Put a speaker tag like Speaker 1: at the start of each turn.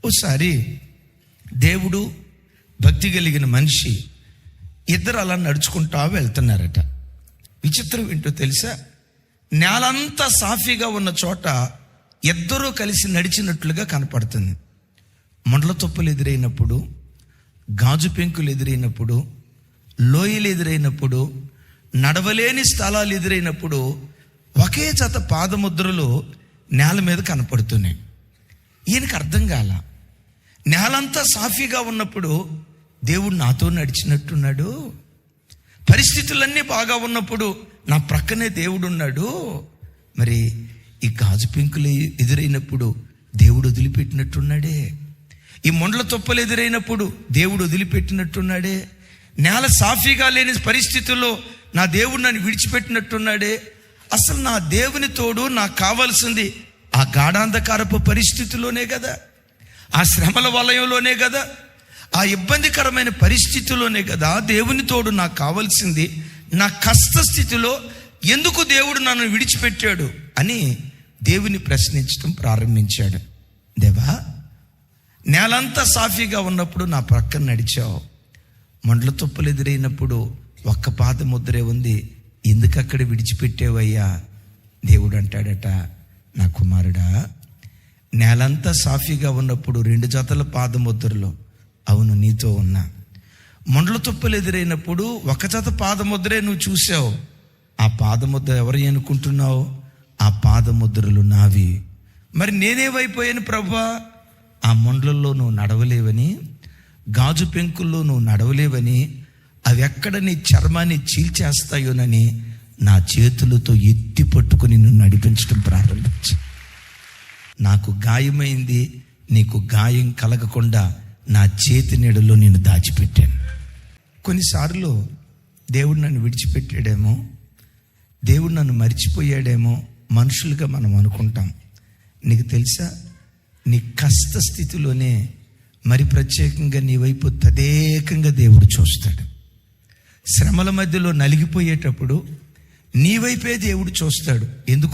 Speaker 1: ఓసారి దేవుడు, భక్తి కలిగిన మనిషి ఇద్దరు అలా నడుచుకుంటా వెళ్తున్నారట. విచిత్రం ఏంటో తెలుసా? నేలంతా సాఫీగా ఉన్న చోట ఇద్దరూ కలిసి నడిచినట్లుగా కనపడుతుంది. మొండ్ల తుప్పలు ఎదురైనప్పుడు, గాజు పెంకులు ఎదురైనప్పుడు, లోయలు ఎదురైనప్పుడు, నడవలేని స్థలాలు ఎదురైనప్పుడు ఒకే జత పాదముద్రలు నేల మీద కనపడుతున్నాయి. ఈయనకు అర్థం కాల. నేలంతా సాఫీగా ఉన్నప్పుడు దేవుడు నాతో నడిచినట్టున్నాడు, పరిస్థితులన్నీ బాగా ఉన్నప్పుడు నా ప్రక్కనే దేవుడు ఉన్నాడు, మరి ఈ గాజు పెంకులు ఎదురైనప్పుడు దేవుడు వదిలిపెట్టినట్టున్నాడే, ఈ మొండ్ల తుప్పలు ఎదురైనప్పుడు దేవుడు వదిలిపెట్టినట్టున్నాడే, నేల సాఫీగా లేని పరిస్థితుల్లో నా దేవుడు నన్ను విడిచిపెట్టినట్టున్నాడే. అసలు నా దేవుని తోడు నాకు కావాల్సింది ఆ గాఢాంధకారపు పరిస్థితిలోనే కదా, ఆ శ్రమల వలయంలోనే కదా, ఆ ఇబ్బందికరమైన పరిస్థితిలోనే కదా దేవుని తోడు నాకు కావాల్సింది. నా కష్ట స్థితిలో ఎందుకు దేవుడు నన్ను విడిచిపెట్టాడు అని దేవుని ప్రశ్నించడం ప్రారంభించాడు. దేవా, నేలంతా సాఫీగా ఉన్నప్పుడు నా ప్రక్కన నడిచావు, మొండ్ల తుప్పలు ఎదురైనప్పుడు ఒక్క పాద ముద్రే ఉంది, ఎందుకు అక్కడ విడిచిపెట్టేవయ్యా? దేవుడు అంటాడట, నా కుమారుడా, నేలంతా సాఫీగా ఉన్నప్పుడు 2 జతల పాదముద్రలు అవును నీతో ఉన్నా, మొండ్ల తుప్పలు ఎదురైనప్పుడు 1 జత పాదముద్రే నువ్వు చూసావు. ఆ పాదముద్ర ఎవరు అనుకుంటున్నావు? ఆ పాదముద్రలు నావి. మరి నేనేమైపోయాను ప్రభువా? ఆ మొండ్లలో నువ్వు నడవలేవని, గాజు పెంకుల్లో నువ్వు నడవలేవని, అవి ఎక్కడ నీ చర్మాన్ని చీల్చేస్తాయోనని నా చేతులతో ఎత్తి పట్టుకుని నిన్ను నడిపించడం ప్రారంభించు. నాకు గాయమైంది, నీకు గాయం కలగకుండా నా చేతి నీడలో నేను దాచిపెట్టాను. కొన్నిసార్లు దేవుడు నన్ను విడిచిపెట్టాడేమో, దేవుడు నన్ను మర్చిపోయాడేమో మనుషులుగా మనం అనుకుంటాం. నీకు తెలుసా, నీ కష్ట స్థితిలోనే మరి ప్రత్యేకంగా నీ వైపు తదేకంగా దేవుడు చూస్తాడు. శ్రమల మధ్యలో నలిగిపోయేటప్పుడు నీ వైపే దేవుడు చూస్తాడు. ఎందుకు?